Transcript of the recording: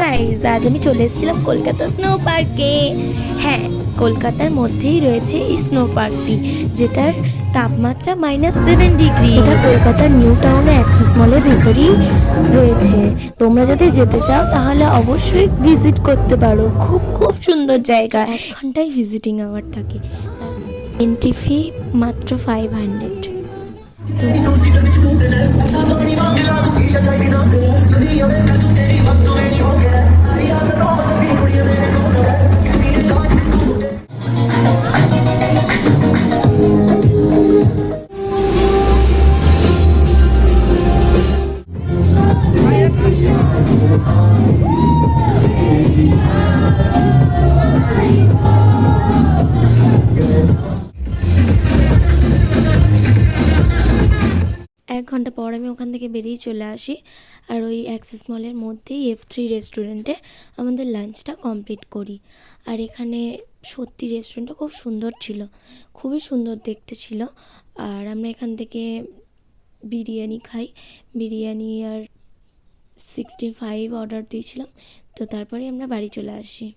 Guys, আজ আমি চলে এসেছিলাম কলকাতা স্নো পার্কে। হ্যাঁ, কলকাতার মধ্যেই রয়েছে এই স্নো পার্কটি, যেটার তাপমাত্রা -7 ডিগ্রি। এটা কলকাতার নিউ টাউনে অ্যাক্সিস মলের ভেতরেই রয়েছে। তোমরা যদি যেতে চাও তাহলে অবশ্যই ভিজিট করতে পারো। খুব খুব সুন্দর জায়গা। 1 ঘন্টায় ভিজিটিং আওয়ার থাকে। এন্ট্রি ফি মাত্র 500। তো এক ঘন্টা পর আমি ওখান থেকে বেরিয়ে চলে আসি, আর ওই অ্যাক্সিস মলের মধ্যেই F3 রেস্টুরেন্টে আমাদের লাঞ্চটা কমপ্লিট করি। আর এখানে সত্যি রেস্টুরেন্টটা খুব সুন্দর ছিল, খুবই সুন্দর দেখতে ছিল। আর আমরা এখান থেকে বিরিয়ানি খাই, বিরিয়ানি আর 65 অর্ডার দিয়েছিলাম। তো তারপরে আমরা বাড়ি চলে আসি।